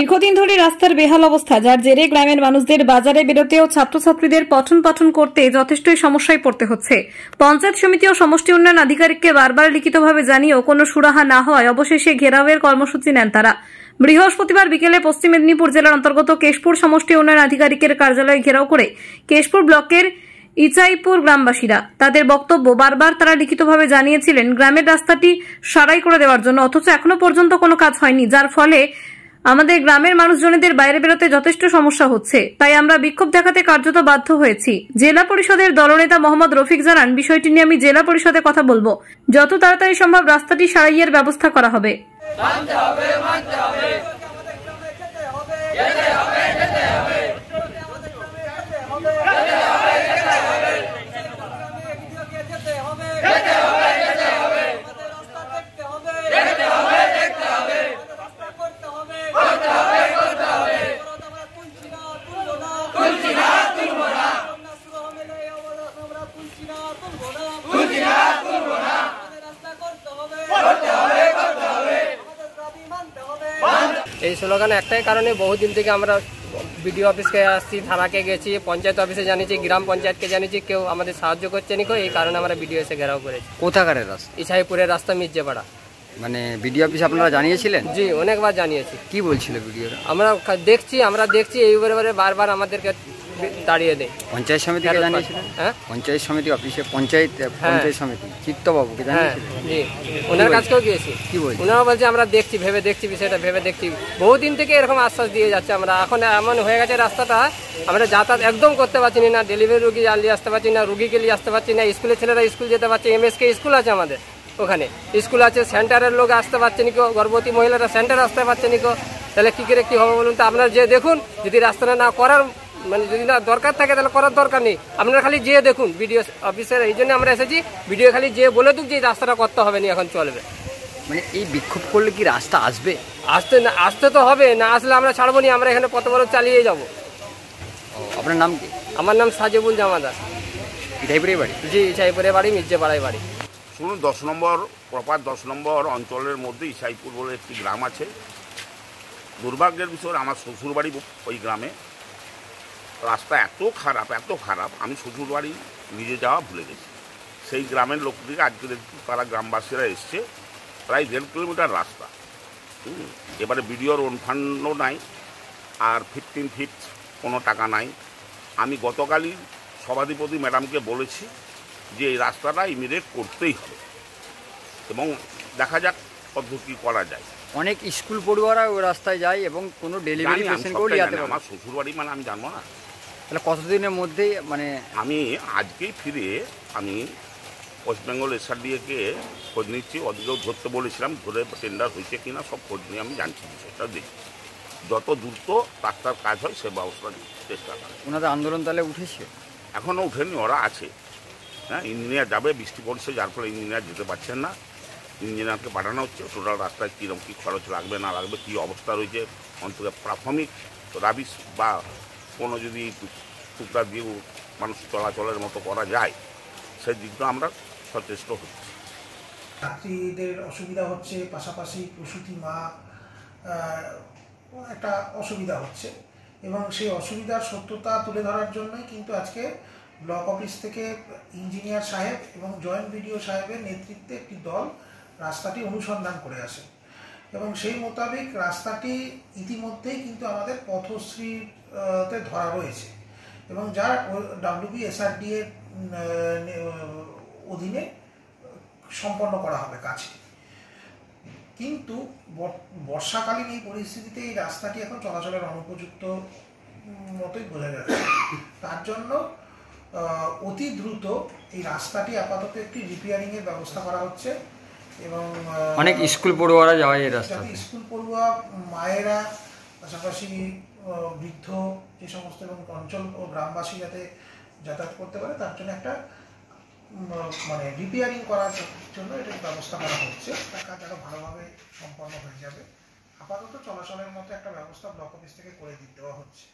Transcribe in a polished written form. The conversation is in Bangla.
দীর্ঘদিন ধরে রাস্তার বেহাল অবস্থা, যার জেরে গ্রামের মানুষদের বাজারে বেরোতে ও ছাত্রছাত্রীদের পঠন পাঠন করতে যথেষ্টই সমস্যায় পড়তে হচ্ছে। পঞ্চায়েত সমিতি ও সমষ্টি উন্নয়ন আধিকারিককে বারবার লিখিতভাবে জানিয়েও কোনো সুরাহা না হওয়ায় অবশেষে ঘেরাওয়ের কর্মসূচি নেন তারা। বৃহস্পতিবার বিকেলে পশ্চিম মেদিনীপুর জেলার অন্তর্গত কেশপুর সমষ্টি উন্নয়ন আধিকারিকের কার্যালয়ে ঘেরাও করে কেশপুর ব্লকের ইচাইপুর গ্রামবাসীরা। তাদের বক্তব্য, বারবার তারা লিখিতভাবে জানিয়েছিলেন গ্রামের রাস্তাটি সারাই করে দেওয়ার জন্য, অথচ এখনো পর্যন্ত কোনো কাজ হয়নি, যার ফলে আমাদের গ্রামের মানুষজনদের বাইরে বেরোতে যথেষ্ট সমস্যা হচ্ছে। তাই আমরা বিক্ষোভ দেখাতে কার্যত বাধ্য হয়েছি। জেলা পরিষদের দলনেতা মোহাম্মদ রফিক জানান, বিষয়টি নিয়ে আমি জেলা পরিষদে কথা বলবো, যত তাড়াতাড়ি সম্ভব রাস্তাটি সারাইয়ের ব্যবস্থা করা হবে। এই স্লোগান একটাই কারণে, বহুদিন থেকে আমরা বিডিও অফিসকে আসছি, থানাকে গেছি, পঞ্চায়েত অফিসে জানিয়েছি, গ্রাম পঞ্চায়েতকে জানিয়েছি, কেউ আমাদের সাহায্য করছে নি। এই কারণে আমরা বিডিও এসে ঘেরাও করেছি। কোথাকারের রাস্তা? ইছাইপুরের রাস্তা, মির্জেপাড়া। মানে বিডিও অফিসে আপনারা জানিয়েছিলেন? জি, অনেকবার জানিয়েছি। কি বলছিল বিডিওরা? আমরা দেখছি এইবারে বারবার আমাদেরকে দাঁড়িয়ে দেয়। পঞ্চায়েত সমিতিকে জানিয়েছিলেন? হ্যাঁ, পঞ্চায়েত সমিতি অফিসে, পঞ্চায়েত সমিতি চিত্তবাবুকে জানিয়েছিলেন? জি, ওনার কাছেও গিয়েছি। কি বলছি? ওনারা বলছে আমরা দেখছি বিষয়টা ভেবে দেখছি। বহুদিন থেকে এরকম আশ্বাস দিয়ে যাচ্ছে। আমরা এখন এমন হয়ে গেছে রাস্তাটা, আমরা যাতায়াত একদম করতে পারছি না। ডেলিভারি রুগী নিয়ে আসতে পারছি না, রুগীকে নিয়ে আসতে পারছি না, স্কুলের ছেলেরা স্কুল যেতে পারছে। MSK স্কুল আছে আমাদের, ওখানে স্কুল আছে। সেন্টারের লোক আসতে পারছে না, গর্ভবতী মহিলারা সেন্টারে আসতে পারছে না। তাহলে কি করে কি হবে বলুন তো? আপনারা যে দেখুন, যদি রাস্তাটা না করার মানে যদি না দরকার থাকে তাহলে করার দরকার নেই। আপনারা খালি যেয়ে দেখুন বিডিও অফিসের। এই জন্য আমরা এসেছি, ভিডিও খালি যেয়ে বলে দিক যে রাস্তাটা করতে হবে না, এখন চলবে। মানে এই বিক্ষোভ করলে কি রাস্তা আসবে? আসতে তো হবে, না আসলে আমরা ছাড়বো না। আমরা এখানে কত বড় চালিয়ে যাবো। আপনার নাম কি? আমার নাম সাজেবুল জামাদার। ইছাইপুরে বাড়ি? জি, ইছাইপুরে বাড়ি, মির্জেপাড়ায় বাড়ি। শুনুন, 10 নম্বর প্রপার 10 নম্বর অঞ্চলের মধ্যে ইছাইপুর বলে একটি গ্রাম আছে। দুর্ভাগ্যের বিষয়, আমার শ্বশুরবাড়ি ওই গ্রামে। রাস্তা এত খারাপ, আমি শ্বশুরবাড়ি নিজে যাওয়া ভুলে গেছি। সেই গ্রামের লোক থেকে আজকে দেখছি তারা গ্রামবাসীরা এসছে, প্রায় 1.5 কিলোমিটার রাস্তা। এবারে বিডিওর অনুফান্ডও নাই, আর 15 ফিট কোনো টাকা নাই। আমি গতকালই সভাধিপতি ম্যাডামকে বলেছি যে এই রাস্তাটা ইমিডিয়েট করতেই হবে, এবং দেখা যাক পদ্ধতি করা যায়। অনেক স্কুল পড়ুয়ারা ওই রাস্তায় যায় এবং কোনো ডেলিভারি পেশেন্টকেও নিয়ে যেতে পারে। আমার শ্বশুরবাড়ি মানে আমি জানবো না? তাহলে কতদিনের মধ্যেই মানে আমি আজকেই ফিরে আমি ওয়েস্ট বেঙ্গল SRDA-কে খোঁজ নিচ্ছি। ওদিকেও ধরতে বলেছিলাম, ধরে টেন্ডার হয়েছে কিনা সব খোঁজ নিয়ে আমি জানছি, বিষয়টা দেখি। যত দ্রুত রাস্তার কাজ হয় সে ব্যবস্থা চেষ্টা করে। ওনাদের আন্দোলন তাহলে উঠেছে? এখনও উঠেনি, ওরা আছে। হ্যাঁ, ইঞ্জিনিয়ার যাবে, বৃষ্টি পড়ছে যার ফলে ইঞ্জিনিয়ার যেতে পারছেন না। ইঞ্জিনিয়ারকে পাঠানো হচ্ছে। টোটাল রাস্তায় কীরকম কী খরচ লাগবে না লাগবে, কী অবস্থা রয়েছে, অন্তত প্রাথমিক রাবিশ বা কোনো যদি টুকরা দিয়ে মানুষ চলাচলের মতো করা যায়, সেই দিকটা আমরা সচেষ্ট হচ্ছি। যাত্রীদের অসুবিধা হচ্ছে, পাশাপাশি প্রসূতি মা একটা অসুবিধা হচ্ছে, এবং সেই অসুবিধার সত্যতা তুলে ধরার জন্যই কিন্তু আজকে ব্লক অফিস থেকে ইঞ্জিনিয়ার সাহেব এবং জয়েন্ট বিডিও সাহেবের নেতৃত্বে একটি দল রাস্তাটি অনুসন্ধান করে আসে, এবং সেই মোতাবেক রাস্তাটি ইতিমধ্যেই কিন্তু আমাদের পথশ্রীতে ধরা রয়েছে, এবং যার WBSRDA অধীনে সম্পন্ন করা হবে কাজটি। কিন্তু বর্ষাকালীন এই পরিস্থিতিতে এই রাস্তাটি এখন চলাচলের অনুপযুক্ত মতোই বোঝা যাচ্ছে। তার জন্য অতি দ্রুত এই রাস্তাটি আপাতত একটি রিপেয়ারিংয়ের ব্যবস্থা করা হচ্ছে, এবং অনেক স্কুল পড়ুয়ারা যায় এই রাস্তা। স্কুল পড়ুয়া মায়েরা, পাশাপাশি বৃদ্ধ যে সমস্ত এবং অঞ্চল ও গ্রামবাসী যাতে যাতায়াত করতে পারে তার জন্য একটা মানে রিপেয়ারিং করার জন্য এটার ব্যবস্থা করা হচ্ছে। কাজ আরো ভালোভাবে সম্পন্ন হয়ে যাবে। আপাতত চলাচলের মতো একটা ব্যবস্থা ব্লক অফিস থেকে করে দেওয়া হচ্ছে।